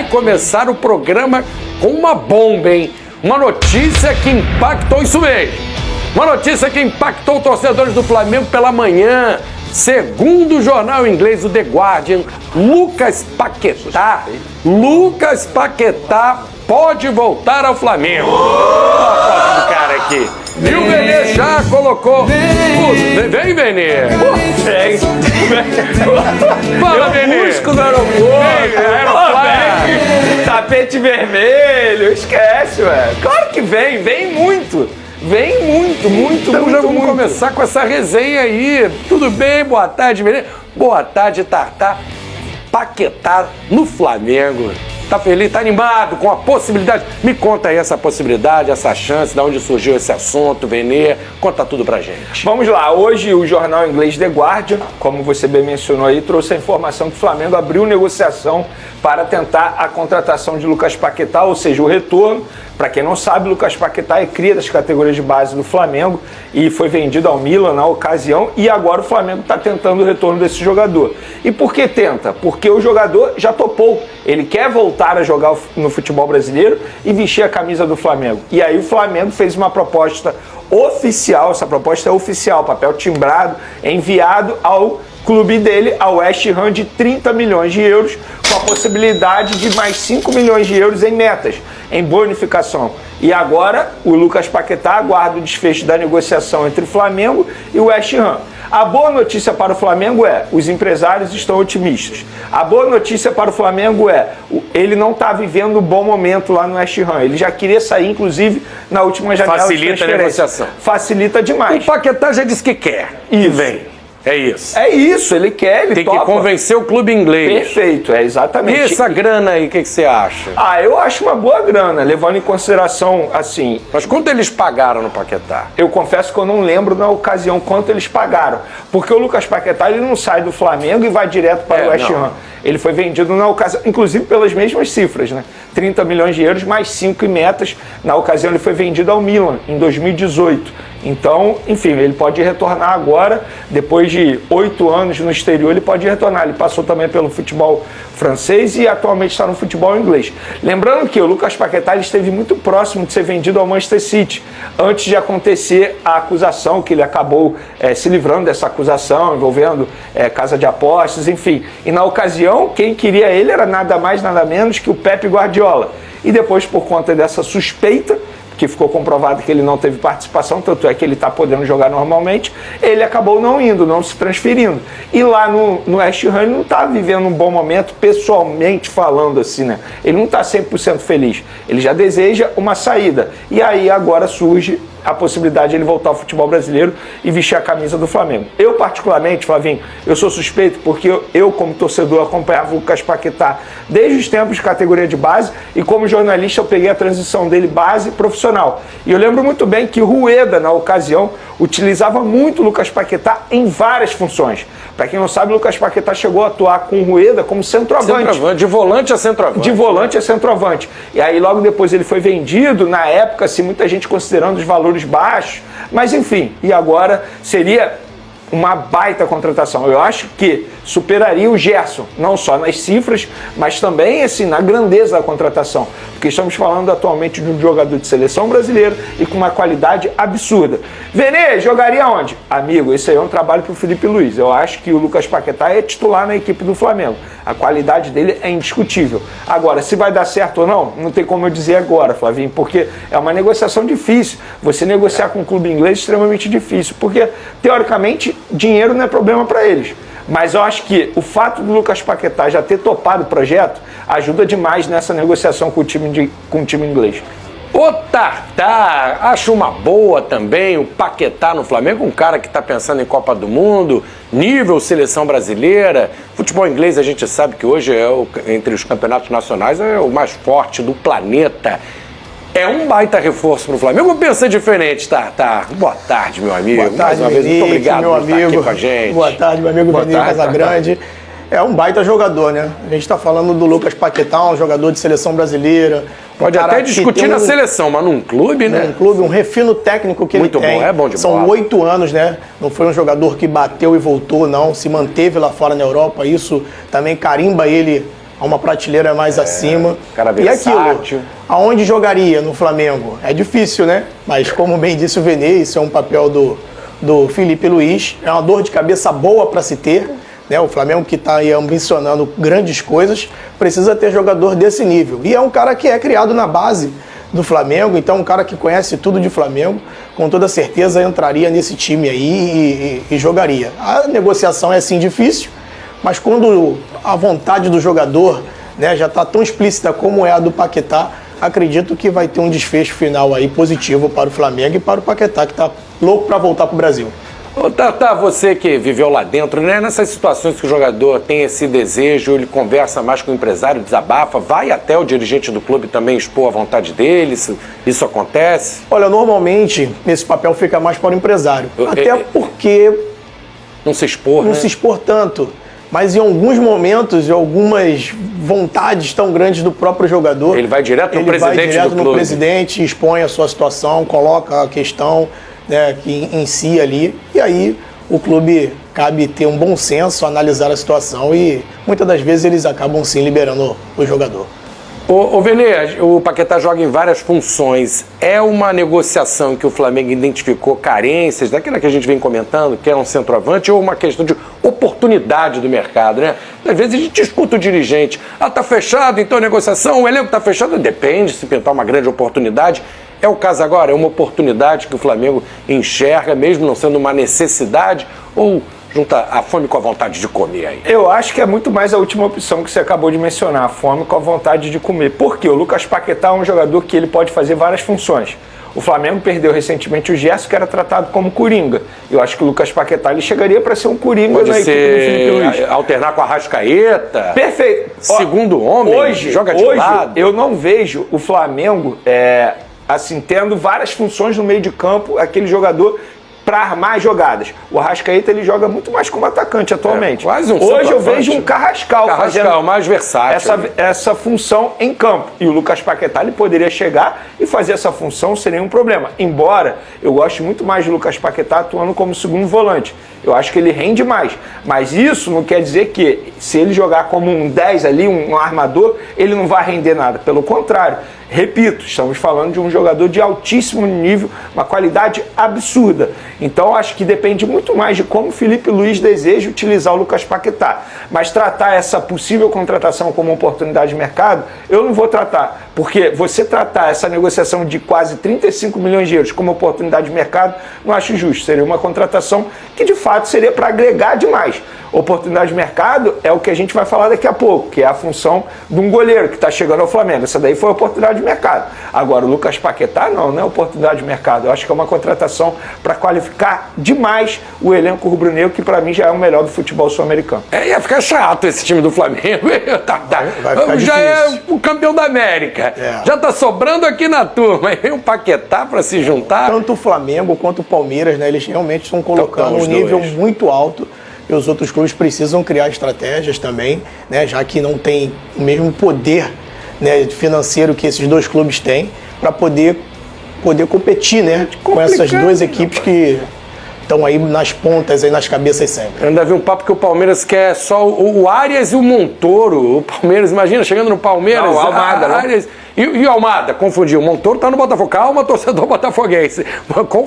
começar o programa com uma bomba, hein? Uma notícia que impactou isso mesmo. Uma notícia que impactou torcedores do Flamengo pela manhã. Segundo o jornal inglês, o The Guardian, Lucas Paquetá pode voltar ao Flamengo. Olha a foto do cara aqui. E o Benê já colocou... Vem, Benê. Fala, Benê. Busco no aeroporto. Tapete vermelho. Esquece, ué. Claro que vem muito. Vem muito. Então já vamos começar com essa resenha aí. Tudo bem? Boa tarde, Benê. Boa tarde, Tartá. Paquetá no Flamengo. Tá feliz? Tá animado com a possibilidade? Me conta aí essa possibilidade, essa chance, de onde surgiu esse assunto, Benê. Conta tudo pra gente. Vamos lá. Hoje o jornal inglês The Guardian, como você bem mencionou aí, trouxe a informação que o Flamengo abriu negociação para tentar a contratação de Lucas Paquetá, ou seja, o retorno. Para quem não sabe, Lucas Paquetá é cria das categorias de base do Flamengo e foi vendido ao Milan na ocasião, e agora o Flamengo está tentando o retorno desse jogador. E por que tenta? Porque o jogador já topou. Ele quer voltar a jogar no futebol brasileiro e vestir a camisa do Flamengo. E aí o Flamengo fez uma proposta oficial, essa proposta é oficial, papel timbrado, enviado ao clube dele, ao West Ham, de 30 milhões de euros, com a possibilidade de mais 5 milhões de euros em metas, em bonificação. E agora o Lucas Paquetá aguarda o desfecho da negociação entre o Flamengo e o West Ham. A boa notícia para o Flamengo é, os empresários estão otimistas. A boa notícia para o Flamengo é, ele não está vivendo um bom momento lá no West Ham. Ele já queria sair, inclusive, na última janela de transferência. Facilita a negociação. Facilita demais. O Paquetá já disse que quer. Isso. Que vem. É isso. É isso, ele quer, ele topa. Tem que convencer o clube inglês. Perfeito, é exatamente. E essa grana aí, o que você acha? Eu acho uma boa grana, levando em consideração, assim... Mas quanto eles pagaram no Paquetá? Eu confesso que eu não lembro na ocasião quanto eles pagaram. Porque o Lucas Paquetá, ele não sai do Flamengo e vai direto para o West Ham. Ele foi vendido na ocasião, inclusive pelas mesmas cifras, né? 30 milhões de euros mais 5 em metas. Na ocasião ele foi vendido ao Milan, em 2018. Então, enfim, ele pode retornar agora, depois de 8 anos no exterior, ele pode retornar. Ele passou também pelo futebol francês e atualmente está no futebol inglês. Lembrando que o Lucas Paquetá esteve muito próximo de ser vendido ao Manchester City, antes de acontecer a acusação, que ele acabou se livrando dessa acusação, envolvendo casa de apostas, enfim. E na ocasião, quem queria ele era nada mais, nada menos que o Pep Guardiola. E depois, por conta dessa suspeita, que ficou comprovado que ele não teve participação, tanto é que ele está podendo jogar normalmente, ele acabou não indo, não se transferindo. E lá no West Ham ele não está vivendo um bom momento, pessoalmente falando assim, né? Ele não está 100% feliz, ele já deseja uma saída. E aí agora surge a possibilidade de ele voltar ao futebol brasileiro e vestir a camisa do Flamengo. Eu, particularmente, Flavinho, eu sou suspeito porque eu como torcedor, acompanhava o Lucas Paquetá desde os tempos de categoria de base, e como jornalista eu peguei a transição dele base profissional. E eu lembro muito bem que o Rueda, na ocasião, utilizava muito o Lucas Paquetá em várias funções. Para quem não sabe, o Lucas Paquetá chegou a atuar com o Rueda como centroavante. De volante a centroavante. De volante a centroavante. E aí logo depois ele foi vendido, na época, assim, muita gente considerando os valores baixos, mas enfim, e agora seria uma baita contratação. Eu acho que superaria o Gerson, não só nas cifras, mas também assim, na grandeza da contratação, porque estamos falando atualmente de um jogador de seleção brasileira e com uma qualidade absurda. Venê, jogaria onde? Amigo, esse aí é um trabalho para o Felipe Luiz. Eu acho que o Lucas Paquetá é titular na equipe do Flamengo. A qualidade dele é indiscutível. Agora, se vai dar certo ou não, não tem como eu dizer agora, Flavinho, porque é uma negociação difícil. Você negociar com um clube inglês é extremamente difícil, porque, teoricamente, dinheiro não é problema para eles. Mas eu acho que o fato do Lucas Paquetá já ter topado o projeto ajuda demais nessa negociação com o time inglês. O Tartá, acho uma boa também o Paquetá no Flamengo, um cara que está pensando em Copa do Mundo, nível seleção brasileira. Futebol inglês a gente sabe que hoje entre os campeonatos nacionais é o mais forte do planeta. É um baita reforço para o Flamengo. Eu pensei diferente, Tartá. Boa tarde, meu amigo. Boa tarde, mais uma vez, muito obrigado meu por estar aqui com a gente. Boa tarde, meu amigo Danilo Casagrande. É um baita jogador, né? A gente está falando do Lucas Paquetá, um jogador de seleção brasileira. Pode até discutir na seleção, mas num clube, né? Num clube, um refino técnico que ele tem. Muito bom, é bom de bola. São 8 anos, né? Não foi um jogador que bateu e voltou, não. Se manteve lá fora na Europa. Isso também carimba ele a uma prateleira mais acima. Cara e aquilo, versátil. aonde jogaria no Flamengo? É difícil, né? Mas como bem disse o Vene, isso é um papel do Felipe Luiz. É uma dor de cabeça boa para se ter. Né? O Flamengo que está aí ambicionando grandes coisas, precisa ter jogador desse nível. E é um cara que é criado na base do Flamengo, então um cara que conhece tudo de Flamengo, com toda certeza entraria nesse time aí e jogaria. A negociação é sim difícil, mas quando a vontade do jogador, né, já está tão explícita como é a do Paquetá, acredito que vai ter um desfecho final aí positivo para o Flamengo e para o Paquetá, que está louco para voltar para o Brasil. Ô, Tata, você que viveu lá dentro, né? Nessas situações que o jogador tem esse desejo, ele conversa mais com o empresário, desabafa, vai até o dirigente do clube também expor a vontade dele, isso acontece? Olha, normalmente esse papel fica mais para o empresário, até porque não se expor, não se expor tanto. Mas em alguns momentos, algumas vontades tão grandes do próprio jogador, ele vai direto no presidente do clube. Ele vai direto no presidente, expõe a sua situação, coloca a questão, né, que em si ali, e aí o clube cabe ter um bom senso, analisar a situação e muitas das vezes eles acabam sim liberando o jogador. Ô Vene, o Paquetá joga em várias funções. É uma negociação que o Flamengo identificou carências, daquilo que a gente vem comentando, que é um centroavante, ou uma questão de oportunidade do mercado, né? Às vezes a gente escuta o dirigente, tá fechado, então a negociação, o elenco tá fechado, depende se pintar uma grande oportunidade. É o caso agora, é uma oportunidade que o Flamengo enxerga, mesmo não sendo uma necessidade, ou junta a fome com a vontade de comer aí? Eu acho que é muito mais a última opção que você acabou de mencionar, a fome com a vontade de comer. Por quê? O Lucas Paquetá é um jogador que ele pode fazer várias funções. O Flamengo perdeu recentemente o Gerson, que era tratado como coringa. Eu acho que o Lucas Paquetá ele chegaria para ser um coringa na equipe do Felipe Luiz. Alternar com a Arrascaeta. Perfeito. Segundo homem, hoje, joga de lado. Eu não vejo o Flamengo assim, tendo várias funções no meio de campo, aquele jogador para armar jogadas. O Arrascaeta ele joga muito mais como atacante atualmente. Quase um hoje eu vejo um Carrascal fazendo mais versátil, essa função em campo. E o Lucas Paquetá ele poderia chegar e fazer essa função sem nenhum problema. Embora eu goste muito mais do Lucas Paquetá atuando como segundo volante. Eu acho que ele rende mais. Mas isso não quer dizer que se ele jogar como um 10 ali, um armador, ele não vai render nada. Pelo contrário. Repito, estamos falando de um jogador de altíssimo nível, uma qualidade absurda. Então, acho que depende muito mais de como o Felipe Luiz deseja utilizar o Lucas Paquetá. Mas tratar essa possível contratação como oportunidade de mercado, eu não vou tratar. Porque você tratar essa negociação de quase 35 milhões de euros como oportunidade de mercado, não acho justo. Seria uma contratação que, de fato, seria para agregar demais. Oportunidade de mercado é o que a gente vai falar daqui a pouco, que é a função de um goleiro que está chegando ao Flamengo. Essa daí foi a oportunidade de mercado. Agora, o Lucas Paquetá não é oportunidade de mercado. Eu acho que é uma contratação para qualificar demais o elenco rubro-negro, que para mim já é o melhor do futebol sul-americano. Ia ficar chato esse time do Flamengo. Vai ficar já difícil. É o campeão da América. Já está sobrando aqui na turma. Aí vem o Paquetá para se juntar. Tanto o Flamengo quanto o Palmeiras, né, eles realmente estão colocando um nível muito alto. E os outros clubes precisam criar estratégias também, né, já que não tem o mesmo poder, né, financeiro que esses dois clubes têm, para poder competir, né, com essas duas equipes que estão aí nas pontas, aí nas cabeças sempre. Eu ainda vi um papo que o Palmeiras quer só o Arias e o Montoro. O Palmeiras, imagina, chegando no Palmeiras... Não, o Almada, Arias, e o Almada, confundiu. O Montoro tá no Botafogo. Calma, torcedor botafoguense.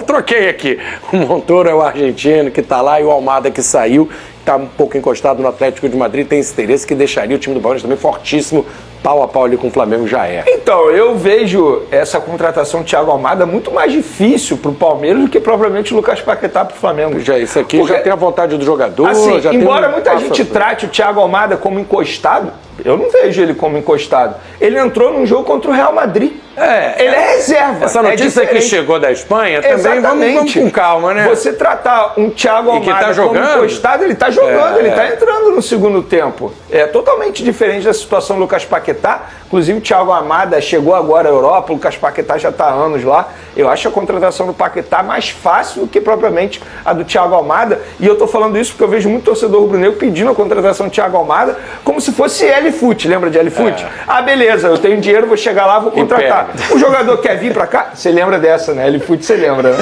Troquei aqui. O Montoro é o argentino que tá lá e o Almada que saiu. Tá um pouco encostado no Atlético de Madrid. Tem esse interesse que deixaria o time do Palmeiras também fortíssimo. Pau a pau ali com o Flamengo já é. Então, eu vejo essa contratação do Thiago Almada muito mais difícil pro Palmeiras do que propriamente o Lucas Paquetá pro Flamengo. Isso aqui porque, já tem a vontade do jogador. Assim, já embora tem muita gente trate o Thiago Almada como encostado, eu não vejo ele como encostado. Ele entrou num jogo contra o Real Madrid. Ele é reserva. Essa notícia que chegou da Espanha também, vamos com calma, né? Você tratar um Thiago Almada como encostado, ele tá jogando, ele tá entrando no segundo tempo. É totalmente diferente da situação do Lucas Paquetá, Inclusive o Thiago Almada chegou agora à Europa, o Lucas Paquetá já está há anos lá. Eu acho a contratação do Paquetá mais fácil do que propriamente a do Thiago Almada. E eu estou falando isso porque eu vejo muito torcedor rubro-negro pedindo a contratação do Thiago Almada como se fosse L-Foot. Lembra de L-Foot? Ah, beleza, eu tenho dinheiro, vou chegar lá, vou contratar. O jogador quer vir para cá? Você lembra dessa, né? L-Foot você lembra, né?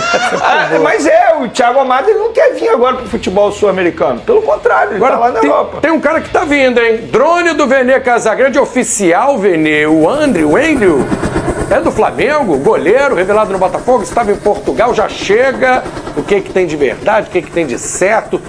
Mas o Thiago Almada ele não quer vir agora para o futebol sul-americano. Pelo contrário, ele está lá na Europa. Tem um cara que está vindo, hein? Drone do Vene Casagrande, oficial Vene, o Andrew, é do Flamengo, goleiro, revelado no Botafogo, estava em Portugal, já chega. O que tem de verdade, o que tem de certo?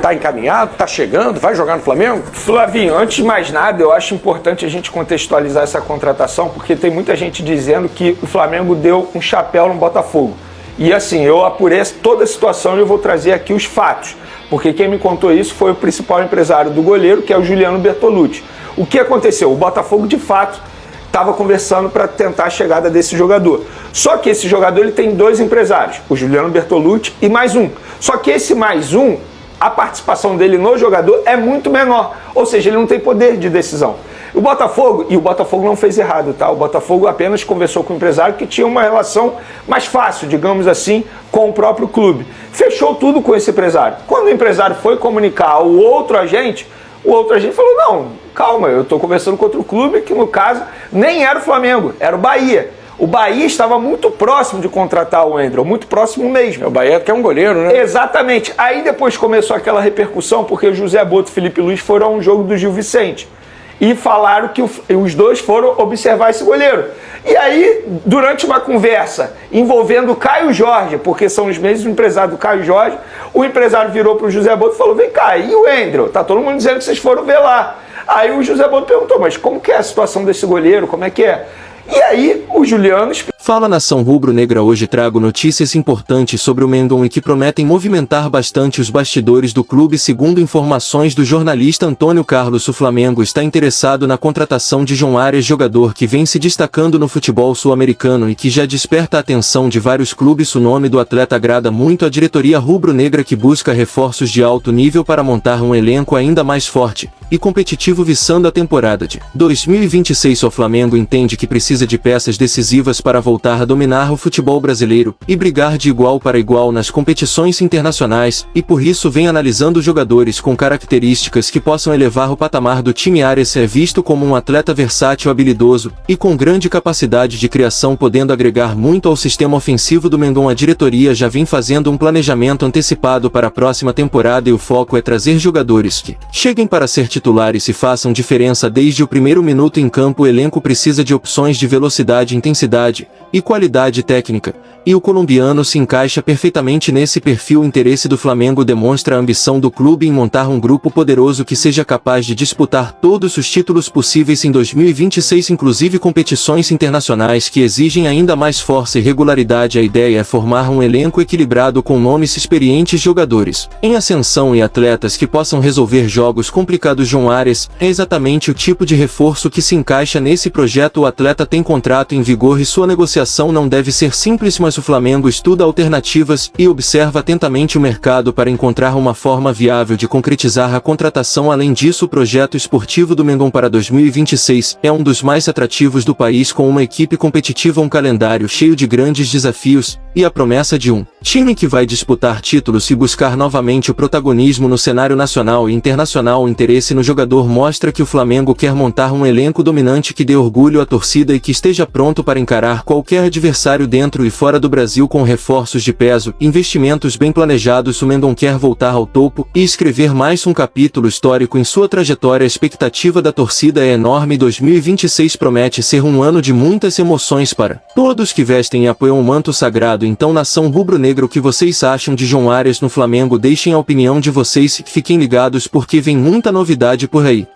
Tá encaminhado, tá chegando, vai jogar no Flamengo? Flavinho, antes de mais nada, eu acho importante a gente contextualizar essa contratação, porque tem muita gente dizendo que o Flamengo deu um chapéu no Botafogo. E assim, eu apurei toda a situação e eu vou trazer aqui os fatos. Porque quem me contou isso foi o principal empresário do goleiro, que é o Juliano Bertolucci. O que aconteceu? O Botafogo, de fato, estava conversando para tentar a chegada desse jogador. Só que esse jogador ele tem 2 empresários, o Juliano Bertolucci e mais um. Só que esse mais um, a participação dele no jogador é muito menor. Ou seja, ele não tem poder de decisão. O Botafogo não fez errado, tá? O Botafogo apenas conversou com o empresário que tinha uma relação mais fácil, digamos assim, com o próprio clube. Fechou tudo com esse empresário. Quando o empresário foi comunicar ao outro agente, o outro agente falou, não, calma, eu estou conversando com outro clube, que no caso nem era o Flamengo, era o Bahia. O Bahia estava muito próximo de contratar o Wendel, muito próximo mesmo. O Bahia que é um goleiro, né? Exatamente. Aí depois começou aquela repercussão, porque o José Boto e Felipe Luiz foram a um jogo do Gil Vicente. E falaram que os dois foram observar esse goleiro. E aí, durante uma conversa envolvendo o Caio Jorge, porque são os mesmos empresários do Caio Jorge, o empresário virou para o José Boto e falou, vem cá, e o Wendel? Tá todo mundo dizendo que vocês foram ver lá. Aí o José Boto perguntou, mas como que é a situação desse goleiro, como é que é? E aí, o Juliano... Fala Nação Rubro-Negra, hoje trago notícias importantes sobre o Mengão e que prometem movimentar bastante os bastidores do clube. Segundo informações do jornalista Antônio Carlos, o Flamengo está interessado na contratação de João Arias, jogador que vem se destacando no futebol sul-americano e que já desperta a atenção de vários clubes. O nome do atleta agrada muito a diretoria rubro-negra, que busca reforços de alto nível para montar um elenco ainda mais forte e competitivo visando a temporada de 2026. O Flamengo entende que precisa de peças decisivas para voltar a dominar o futebol brasileiro e brigar de igual para igual nas competições internacionais, e por isso vem analisando jogadores com características que possam elevar o patamar do time. Arias é visto como um atleta versátil, habilidoso e com grande capacidade de criação, podendo agregar muito ao sistema ofensivo do Mengão. A diretoria já vem fazendo um planejamento antecipado para a próxima temporada e o foco é trazer jogadores que cheguem para ser titulares e façam diferença desde o primeiro minuto em campo. O elenco precisa de opções de velocidade, intensidade e qualidade técnica, e o colombiano se encaixa perfeitamente nesse perfil. O interesse do Flamengo demonstra a ambição do clube em montar um grupo poderoso que seja capaz de disputar todos os títulos possíveis em 2026, inclusive competições internacionais que exigem ainda mais força e regularidade. A ideia é formar um elenco equilibrado com nomes experientes, jogadores em ascensão e atletas que possam resolver jogos complicados. João Arias é exatamente o tipo de reforço que se encaixa nesse projeto. O atleta tem contrato em vigor e sua negociação não deve ser simples, mas o Flamengo estuda alternativas e observa atentamente o mercado para encontrar uma forma viável de concretizar a contratação. Além disso, o projeto esportivo do Mengão para 2026 é um dos mais atrativos do país, com uma equipe competitiva, um calendário cheio de grandes desafios e a promessa de um time que vai disputar títulos e buscar novamente o protagonismo no cenário nacional e internacional. O interesse no jogador mostra que o Flamengo quer montar um elenco dominante que dê orgulho à torcida e que esteja pronto para encarar qualquer adversário dentro e fora do Brasil. Com reforços de peso e investimentos bem planejados, o Mengão quer voltar ao topo e escrever mais um capítulo histórico em sua trajetória. A expectativa da torcida é enorme. 2026 promete ser um ano de muitas emoções para todos que vestem e apoiam o manto sagrado. Então, Nação Rubro-Negra, o que vocês acham de João Arias no Flamengo? Deixem a opinião de vocês e fiquem ligados, porque vem muita novidade por aí.